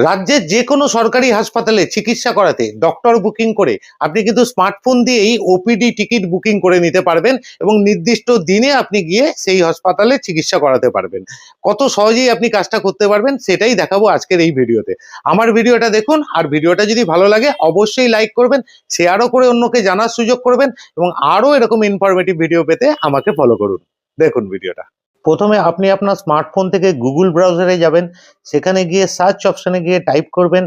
রাজ্যের যে কোনো সরকারি হাসপাতালে চিকিৎসা করাতে ডক্টর বুকিং করে আপনি কিন্তু স্মার্টফোন দিয়েই ওপিডি টিকিট বুকিং করে নিতে পারবেন এবং নির্দিষ্ট দিনে আপনি গিয়ে সেই হাসপাতালে চিকিৎসা করাতে পারবেন। কত সহজেই আপনি কাজটা করতে পারবেন সেটাই দেখাবো আজকের এই ভিডিওতে। আমার ভিডিওটা দেখুন, আর ভিডিওটা যদি ভালো লাগে অবশ্যই লাইক করবেন, শেয়ারও করে অন্যকে জানার সুযোগ করবেন এবং আরও এরকম ইনফরমেটিভ ভিডিও পেতে আমাকে ফলো করুন। দেখুন ভিডিওটা। প্রথমে আপনি আপনার স্মার্টফোন থেকে গুগল ব্রাউজারে যাবেন, সেখানে গিয়ে সার্চ অপশনে গিয়ে টাইপ করবেন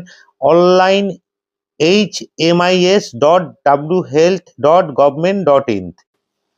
অনলাইন hmis.whealth.government.in।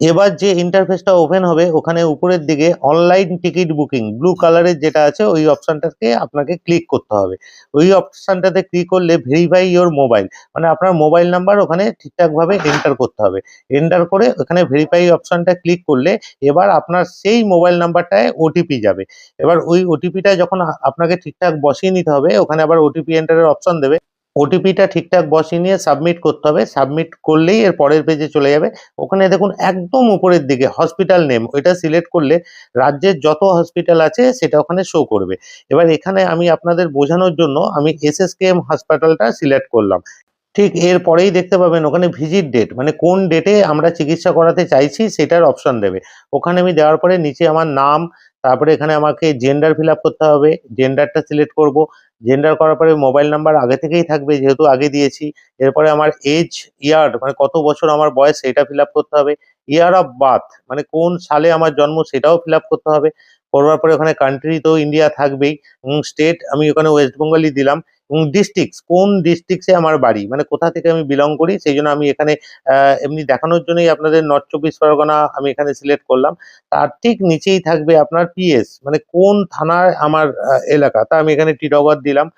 এবার যে ইন্টারফেসটা ওপেন হবে ওখানে উপরের দিকে অনলাইন টিকিট বুকিং ব্লু কালারের যেটা আছে ওই অপশনটাকে আপনাকে ক্লিক করতে হবে। ওই অপশনটাতে ক্লিক করলে ভেরিফাই ইওর মোবাইল, মানে আপনার মোবাইল নাম্বার ওখানে ঠিকঠাকভাবে এন্টার করতে হবে। এন্টার করে ওখানে ভেরিফাই অপশনটা ক্লিক করলে এবার আপনার সেই মোবাইল নাম্বারটায় ওটিপি যাবে। এবার ওই ওটিপিটা যখন আপনাকে ঠিকঠাক বসিয়ে নিতে হবে, ওখানে আবার ওটিপি এন্টারের অপশন দেবে। ওটিপিটা ঠিকঠাক বসিয়ে নিয়ে সাবমিট করতে হবে। সাবমিট করলেই এর পরের পেজে চলে যাবে। ওখানে দেখুন একদম উপরের দিকে হসপিটাল নেম, ওইটা সিলেক্ট করলে রাজ্যের যত হসপিটাল আছে সেটা ওখানে শো করবে। এবার এখানে আমি আপনাদের বোঝানোর জন্য আমি এসএসকেএম হাসপাতালটা সিলেক্ট করলাম। ঠিক এর পরেই দেখতে পাবেন ওখানে ভিজিট ডেট, মানে কোন ডেটে আমরা চিকিৎসা করাতে চাইছি সেটার অপশন দেবে। ওখানে আমি দেওয়ার পরে নিচে আমার নাম, তারপরে এখানে আমাকে জেন্ডার ফিল আপ করতে হবে, জেন্ডারটা সিলেক্ট করব। জেন্ডার করার পরে মোবাইল নাম্বার আগে থেকেই থাকবে যেহেতু আগে দিয়েছি। এরপরে আমার এজ, ইয়ার মানে কত বছর আমার বয়স সেটা ফিল আপ করতে হবে। ইয়ার অফ বার্থ মানে কোন সালে আমার জন্ম সেটাও ফিল আপ করতে হবে। করবার পরে ওখানে কান্ট্রি তো ইন্ডিয়া থাকবেই এবং স্টেট আমি ওখানে ওয়েস্ট বেঙ্গলই দিলাম এবং ডিস্ট্রিক্টস কোন ডিস্ট্রিক্টসে আমার বাড়ি, মানে কোথা থেকে আমি বিলং করি সেই জন্য আমি এখানে এমনি দেখানোর জন্যই আপনাদের নর্থ চব্বিশ পরগনা আমি এখানে সিলেক্ট করলাম। তার ঠিক নিচেই থাকবে আপনার পিএস, মানে কোন থানায় আমার এলাকা, তা আমি এখানে টিটগড় দিলাম।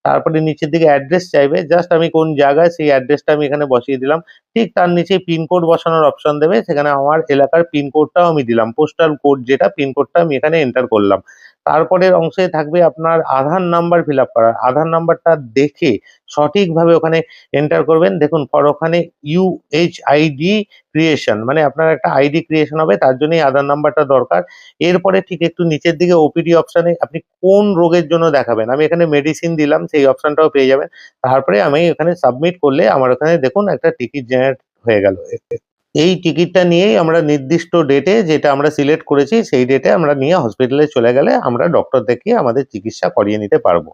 তারপরে নিচের দিকে অ্যাড্রেস চাইবে, জাস্ট আমি কোন জায়গায় সেই অ্যাড্রেসটা আমি এখানে বসিয়ে দিলাম। ঠিক তার নিচে পিনকোড বসানোর অপশন দেবে, সেখানে আমার এলাকার পিনকোডটাও আমি দিলাম, পোস্টাল কোড যেটা পিনকোডটা আমি এখানে এন্টার করলাম। তারপরের অংশে থাকবে আপনার আধার নাম্বার ফিল আপ করার। আধার নাম্বারটা দেখে সঠিকভাবে ওখানে এন্টার করবেন। দেখুন ওখানে ইউএইচআইডি ক্রিয়েশন, মানে আপনার একটা আইডি ক্রিয়েশন হবে, তার জন্যই আধার নাম্বারটা দরকার। এরপরে ঠিক একটু নিচের দিকে ওপিডি অপশনে আপনি কোন রোগের জন্য দেখাবেন, আমি এখানে মেডিসিন দিলাম, সেই অপশনটাও পেয়ে যাবেন। তারপরে আমি এখানে সাবমিট করলে আমার ওখানে দেখুন একটা টিকিট জেনারেট হয়ে গেল। এই টিকিটটা নিয়েই আমরা নির্দিষ্ট ডেটে যেটা আমরা সিলেক্ট করেছি সেই ডেটে আমরা নিয়ে হসপিটালে চলে গেলে আমরা ডক্টর দেখিয়ে আমাদের চিকিৎসা করিয়ে নিতে পারবো।